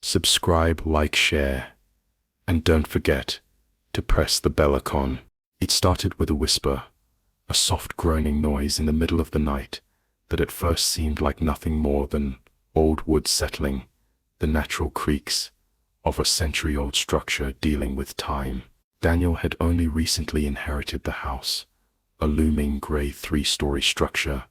subscribe, like, share, and don't forget to press the bell icon. It started with a whisper, a soft groaning noise in the middle of the night that at first seemed like nothing more than old wood settling, the natural creaks of a century-old structure dealing with time. Daniel had only recently inherited the house, a looming gray 3-story structure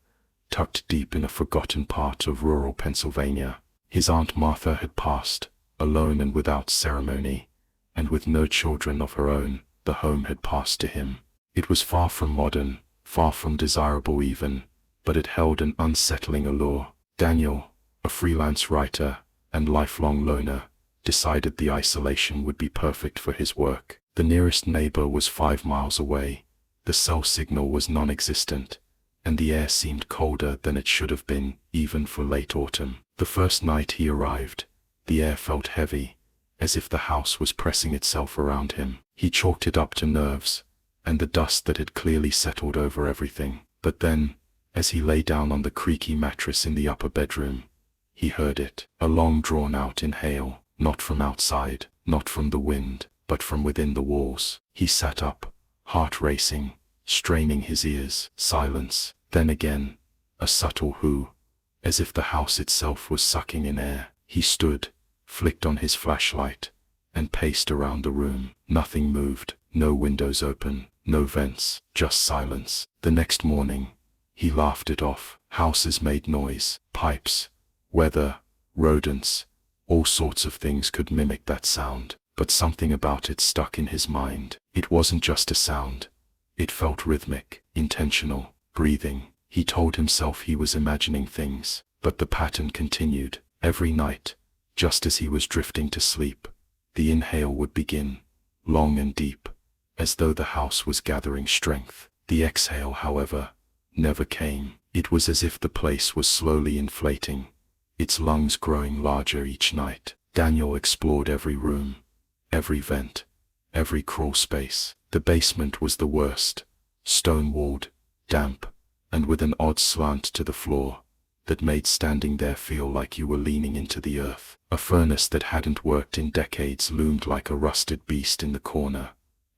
tucked deep in a forgotten part of rural Pennsylvania. His Aunt Martha had passed, alone and without ceremony, and with no children of her own, the home had passed to him. It was far from modern, far from desirable even, but it held an unsettling allure. Daniel, a freelance writer and lifelong loner, decided the isolation would be perfect for his work. The nearest neighbor was 5 miles away, the cell signal was non-existent, and the air seemed colder than it should have been, even for late autumn. The first night he arrived, the air felt heavy, as if the house was pressing itself around him. He chalked it up to nerves, and the dust that had clearly settled over everything. But then, as he lay down on the creaky mattress in the upper bedroom, he heard it, a long drawn-out inhale, not from outside, not from the wind, but from within the walls. He sat up, heart racing, straining his ears. Silence. Then again, a subtle hoo, as if the house itself was sucking in air. He stood, flicked on his flashlight, and paced around the room. Nothing moved, no windows open, no vents, just silence. The next morning, he laughed it off. Houses made noise, pipes, weather, rodents, all sorts of things could mimic that sound. But something about it stuck in his mind. It wasn't just a sound. It felt rhythmic, intentional, breathing. He told himself he was imagining things, but the pattern continued. Every night, just as he was drifting to sleep, the inhale would begin, long and deep, as though the house was gathering strength. The exhale, however, never came. It was as if the place was slowly inflating, its lungs growing larger each night. Daniel explored every room, every vent, every crawl space. The basement was the worst, stone-walled, damp, and with an odd slant to the floor that made standing there feel like you were leaning into the earth. A furnace that hadn't worked in decades loomed like a rusted beast in the corner,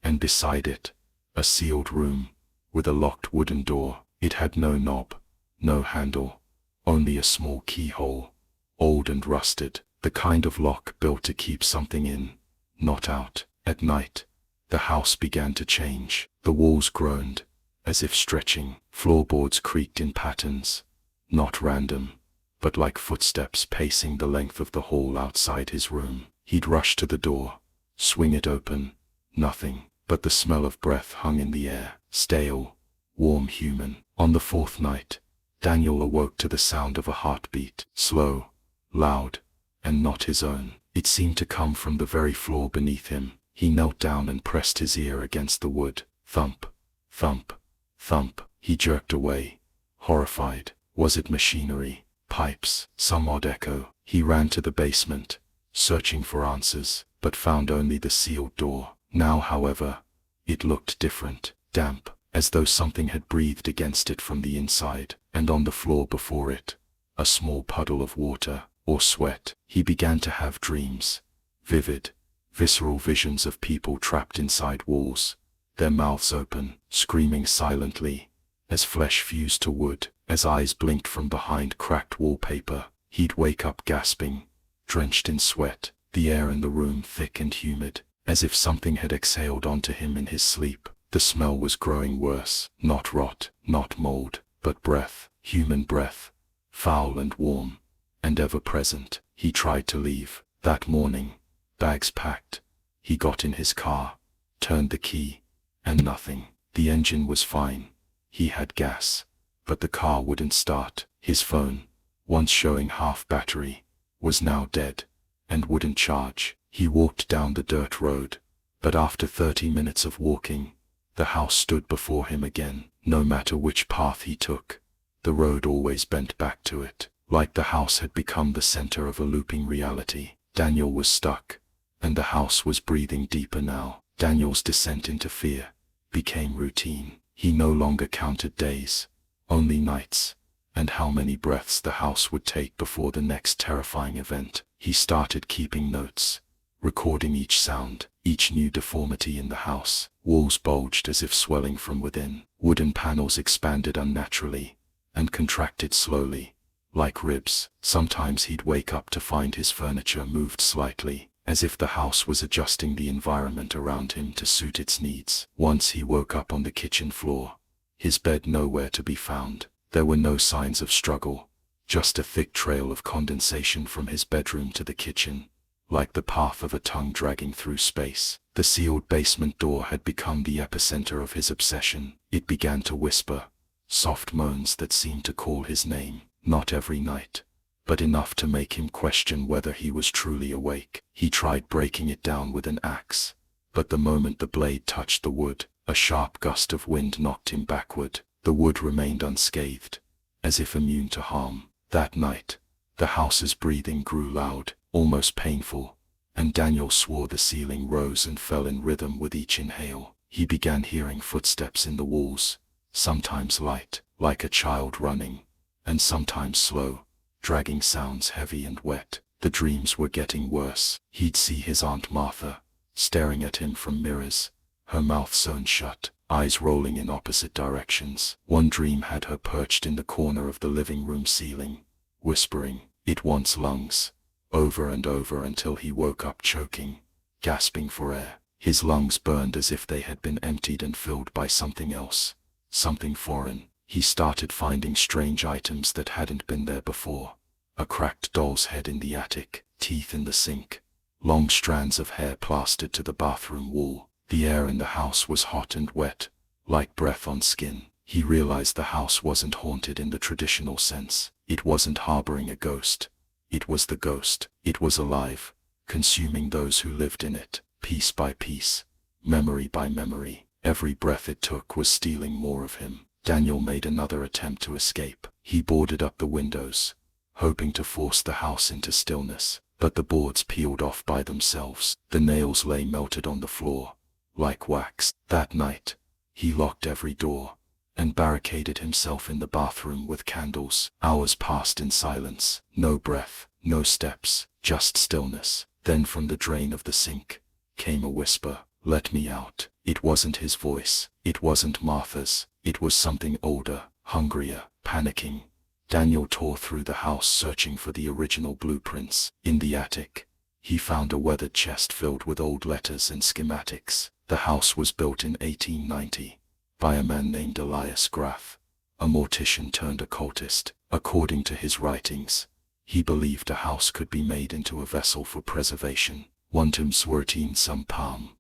and beside it, a sealed room with a locked wooden door. It had no knob, no handle, only a small keyhole, old and rusted, the kind of lock built to keep something in, not out. At night, the house began to change. The walls groaned, as if stretching. Floorboards creaked in patterns, not random, but like footsteps pacing the length of the hall outside his room. He'd rush to the door, swing it open. Nothing, but the smell of breath hung in the air, stale, warm, human. On the 4th night, Daniel awoke to the sound of a heartbeat, slow, loud, and not his own. It seemed to come from the very floor beneath him. He knelt down and pressed his ear against the wood. Thump, thump, thump. He jerked away, horrified. Was it machinery, pipes, some odd echo? He ran to the basement, searching for answers, but found only the sealed door. Now, however, it looked different, damp, as though something had breathed against it from the inside, and on the floor before it, a small puddle of water, or sweat. He began to have dreams, vivid, visceral visions of people trapped inside walls, their mouths open, screaming silently, as flesh fused to wood, as eyes blinked from behind cracked wallpaper. He'd wake up gasping, drenched in sweat, the air in the room thick and humid, as if something had exhaled onto him in his sleep. The smell was growing worse, not rot, not mold, but breath, human breath, foul and warm, and ever-present. He tried to leave. That morning, bags packed, he got in his car, turned the key, and nothing. The engine was fine. He had gas, but the car wouldn't start. His phone, once showing half battery, was now dead, and wouldn't charge. He walked down the dirt road, but after 30 minutes of walking, the house stood before him again. No matter which path he took, the road always bent back to it, like the house had become the center of a looping reality. Daniel was stuck, and the house was breathing deeper now. Daniel's descent into fear became routine. He no longer counted days, only nights, and how many breaths the house would take before the next terrifying event. He started keeping notes, recording each sound, each new deformity in the house. Walls bulged as if swelling from within. Wooden panels expanded unnaturally and contracted slowly, like ribs. Sometimes he'd wake up to find his furniture moved slightly, as if the house was adjusting the environment around him to suit its needs. Once he woke up on the kitchen floor, his bed nowhere to be found. There were no signs of struggle, just a thick trail of condensation from his bedroom to the kitchen, like the path of a tongue dragging through space. The sealed basement door had become the epicenter of his obsession. It began to whisper, soft moans that seemed to call his name, not every night, but enough to make him question whether he was truly awake. He tried breaking it down with an axe, but the moment the blade touched the wood, a sharp gust of wind knocked him backward. The wood remained unscathed, as if immune to harm. That night, the house's breathing grew loud, almost painful, and Daniel swore the ceiling rose and fell in rhythm with each inhale. He began hearing footsteps in the walls, sometimes light, like a child running, and sometimes slow, dragging sounds heavy and wet. The dreams were getting worse. He'd see his Aunt Martha, staring at him from mirrors, her mouth sewn shut, eyes rolling in opposite directions. One dream had her perched in the corner of the living room ceiling, whispering, "It wants lungs," over and over until he woke up choking, gasping for air. His lungs burned as if they had been emptied and filled by something else, something foreign. He started finding strange items that hadn't been there before. A cracked doll's head in the attic, teeth in the sink, long strands of hair plastered to the bathroom wall. The air in the house was hot and wet, like breath on skin. He realized the house wasn't haunted in the traditional sense. It wasn't harboring a ghost. It was the ghost. It was alive, consuming those who lived in it, piece by piece, memory by memory. Every breath it took was stealing more of him. Daniel made another attempt to escape. He boarded up the windows, hoping to force the house into stillness, but the boards peeled off by themselves. The nails lay melted on the floor, like wax. That night, he locked every door and barricaded himself in the bathroom with candles. Hours passed in silence. No breath, no steps, just stillness. Then from the drain of the sink came a whisper, "Let me out." It wasn't his voice. It wasn't Martha's. It was something older, hungrier, panicking. Daniel tore through the house searching for the original blueprints. In the attic, he found a weathered chest filled with old letters and schematics. The house was built in 1890 by a man named Elias Graff, a mortician turned occultist. According to his writings, he believed a house could be made into a vessel for preservation. Quantum swertin some palm.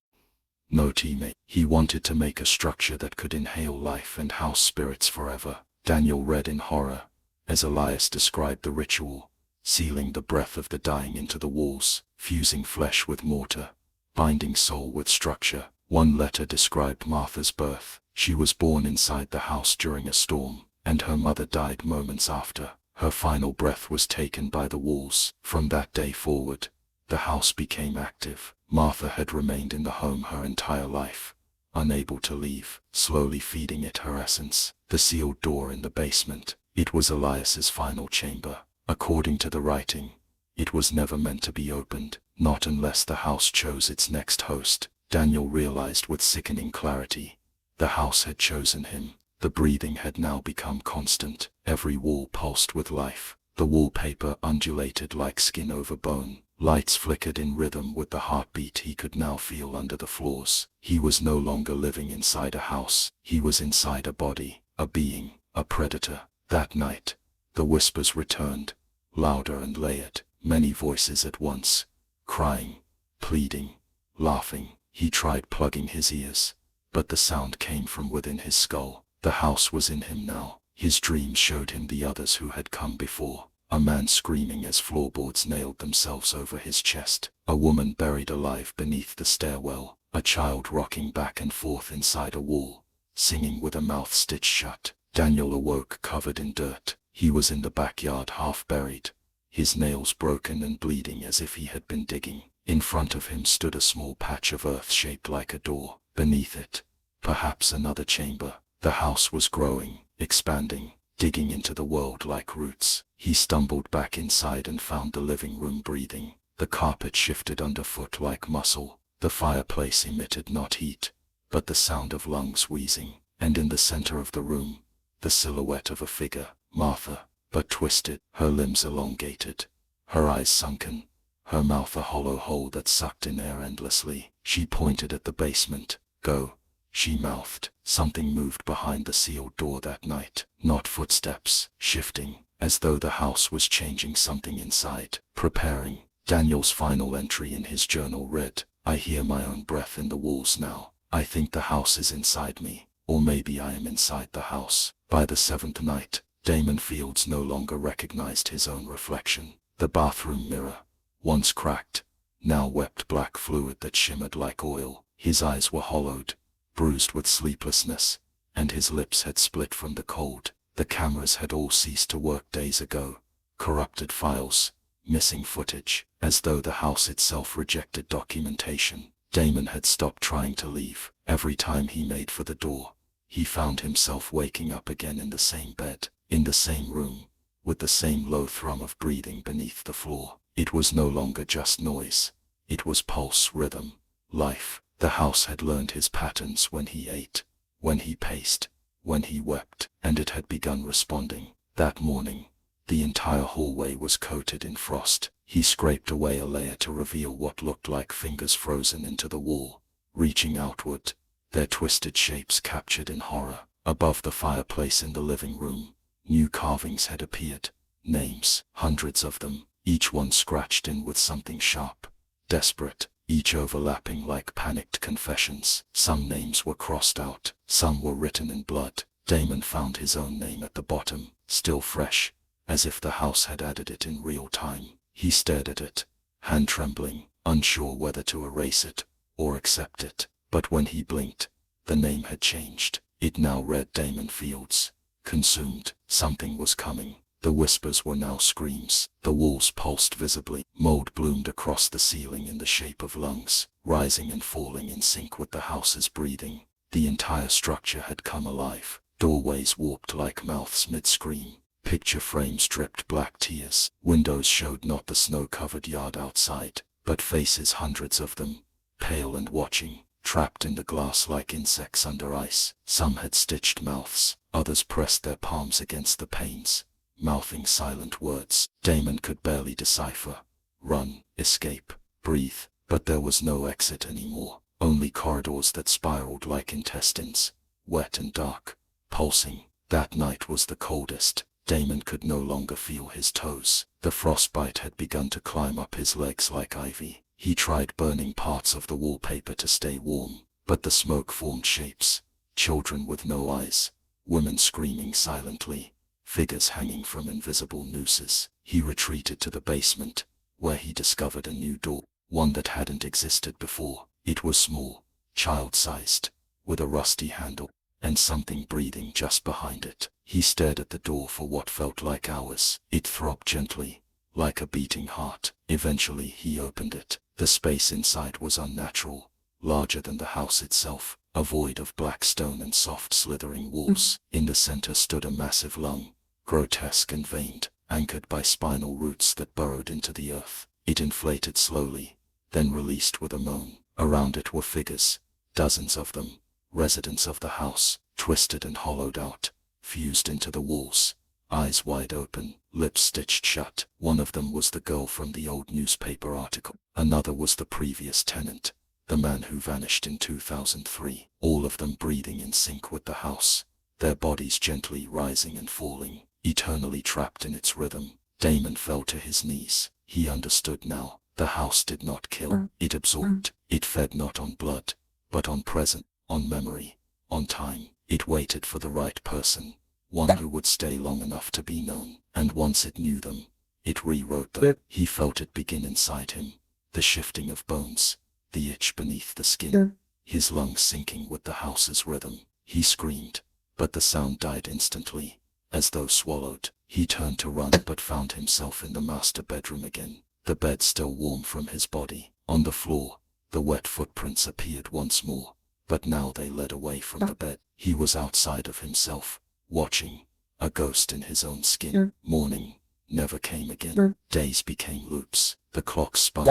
No teammate. He wanted to make a structure that could inhale life and house spirits forever. Daniel read in horror, as Elias described the ritual, sealing the breath of the dying into the walls, fusing flesh with mortar, binding soul with structure. One letter described Martha's birth. She was born inside the house during a storm, and her mother died moments after. Her final breath was taken by the walls. From that day forward, the house became active. Martha had remained in the home her entire life, unable to leave, slowly feeding it her essence. The sealed door in the basement, it was Elias's final chamber. According to the writing, it was never meant to be opened, not unless the house chose its next host. Daniel realized with sickening clarity, the house had chosen him. The breathing had now become constant. Every wall pulsed with life. The wallpaper undulated like skin over bone. Lights flickered in rhythm with the heartbeat he could now feel under the floors. He was no longer living inside a house. He was inside a body, a being, a predator. That night, the whispers returned, louder and layered, many voices at once, crying, pleading, laughing. He tried plugging his ears, but the sound came from within his skull. The house was in him now. His dreams showed him the others who had come before. A man screaming as floorboards nailed themselves over his chest. A woman buried alive beneath the stairwell. A child rocking back and forth inside a wall, singing with a mouth stitched shut. Daniel awoke covered in dirt. He was in the backyard half buried, his nails broken and bleeding as if he had been digging. In front of him stood a small patch of earth shaped like a door. Beneath it, perhaps another chamber. The house was growing, expanding, digging into the world like roots. He stumbled back inside and found the living room breathing. The carpet shifted underfoot like muscle. The fireplace emitted not heat, but the sound of lungs wheezing. And in the center of the room, the silhouette of a figure, Martha, but twisted, her limbs elongated, her eyes sunken, her mouth a hollow hole that sucked in air endlessly. She pointed at the basement. "Go," she mouthed. Something moved behind the sealed door that night. Not footsteps, shifting, as though the house was changing something inside, preparing. Daniel's final entry in his journal read, "I hear my own breath in the walls now. I think the house is inside me, or maybe I am inside the house." By the seventh night, Damon Fields no longer recognized his own reflection. The bathroom mirror, once cracked, now wept black fluid that shimmered like oil. His eyes were hollowed, bruised with sleeplessness, and his lips had split from the cold. The cameras had all ceased to work days ago. Corrupted files, missing footage, as though the house itself rejected documentation. Damon had stopped trying to leave. Every time he made for the door, he found himself waking up again in the same bed, in the same room, with the same low thrum of breathing beneath the floor. It was no longer just noise. It was pulse, rhythm, life. The house had learned his patterns when he ate, when he paced, when he wept, and it had begun responding. That morning, the entire hallway was coated in frost. He scraped away a layer to reveal what looked like fingers frozen into the wall, reaching outward, their twisted shapes captured in horror. Above the fireplace in the living room, new carvings had appeared. Names, hundreds of them, each one scratched in with something sharp, desperate, each overlapping like panicked confessions. Some names were crossed out, some were written in blood. Damon found his own name at the bottom, still fresh, as if the house had added it in real time. He stared at it, hand trembling, unsure whether to erase it or accept it. But when he blinked, the name had changed. It now read Damon Fields. Consumed. Something was coming. The whispers were now screams. The walls pulsed visibly. Mold bloomed across the ceiling in the shape of lungs, rising and falling in sync with the house's breathing. The entire structure had come alive. Doorways warped like mouths mid-scream. Picture frames dripped black tears. Windows showed not the snow-covered yard outside, but faces, hundreds of them, pale and watching, trapped in the glass like insects under ice. Some had stitched mouths, others pressed their palms against the panes, mouthing silent words Damon could barely decipher. Run, escape, breathe. But there was no exit anymore, only corridors that spiraled like intestines, wet and dark, pulsing. That night was the coldest. Damon could no longer feel his toes. The frostbite had begun to climb up his legs like ivy. He tried burning parts of the wallpaper to stay warm, but the smoke formed shapes. Children with no eyes, women screaming silently, figures hanging from invisible nooses. He retreated to the basement, where he discovered a new door, one that hadn't existed before. It was small, child-sized, with a rusty handle, and something breathing just behind it. He stared at the door for what felt like hours. It throbbed gently, like a beating heart. Eventually he opened it. The space inside was unnatural, larger than the house itself, a void of black stone and soft slithering walls. In the center stood a massive lung, grotesque and veined, anchored by spinal roots that burrowed into the earth. It inflated slowly, then released with a moan. Around it were figures, dozens of them, residents of the house, twisted and hollowed out, fused into the walls, eyes wide open, lips stitched shut. One of them was the girl from the old newspaper article. Another was the previous tenant, the man who vanished in 2003. All of them breathing in sync with the house, their bodies gently rising and falling, eternally trapped in its rhythm. Damon fell to his knees. He understood now. The house did not kill, it absorbed. It fed not on blood, but on present, on memory, on time. It waited for the right person, one who would stay long enough to be known. And once it knew them, it rewrote them. He felt it begin inside him, the shifting of bones, the itch beneath the skin, his lungs sinking with the house's rhythm. He screamed, but the sound died instantly, as though swallowed. He turned to run but found himself in the master bedroom again, the bed still warm from his body. On the floor, the wet footprints appeared once more, but now they led away from the bed. He was outside of himself, watching, a ghost in his own skin. Morning never came again. Days became loops. The clock spun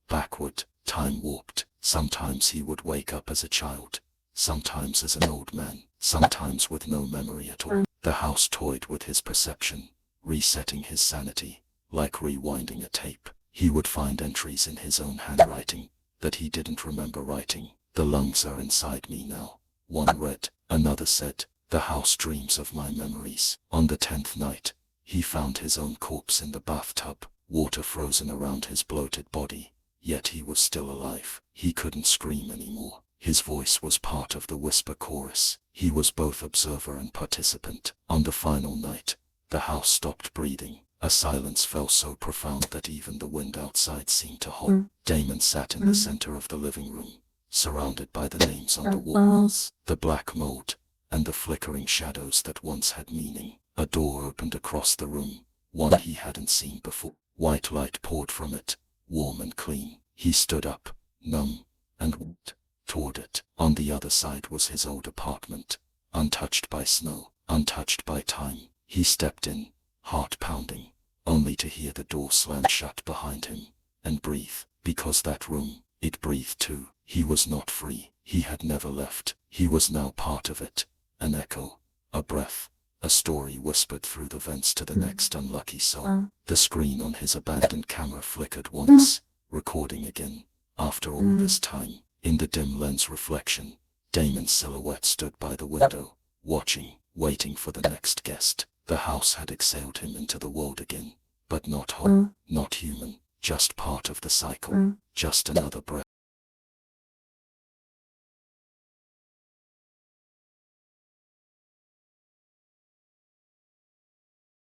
backward. Time warped. Sometimes he would wake up as a child, sometimes as an old man, sometimes with no memory at all. The house toyed with his perception, resetting his sanity, like rewinding a tape. He would find entries in his own handwriting that he didn't remember writing. The lungs are inside me now, one read. Another said, the house dreams of my memories. On the 10th night, he found his own corpse in the bathtub, water frozen around his bloated body. Yet he was still alive. He couldn't scream anymore. His voice was part of the whisper chorus. He was both observer and participant. On the final night, the house stopped breathing. A silence fell so profound that even the wind outside seemed to halt. Damon sat in the center of the living room, surrounded by the names on the walls, the black mold, and the flickering shadows that once had meaning. A door opened across the room, one he hadn't seen before. White light poured from it, warm and clean. He stood up, numb, and walked toward it. On the other side was his old apartment, untouched by snow, untouched by time. He stepped in, heart pounding, only to hear the door slam shut behind him, and breathe, because that room, it breathed too. He was not free. He had never left. He was now part of it, an echo, a breath, a story whispered through the vents to the next unlucky soul. The screen on his abandoned camera flickered once, recording again. After all this time, in the dim lens reflection, Damon's silhouette stood by the window, watching, waiting for the next guest. The house had exhaled him into the world again, but not whole, not human, just part of the cycle, just another breath.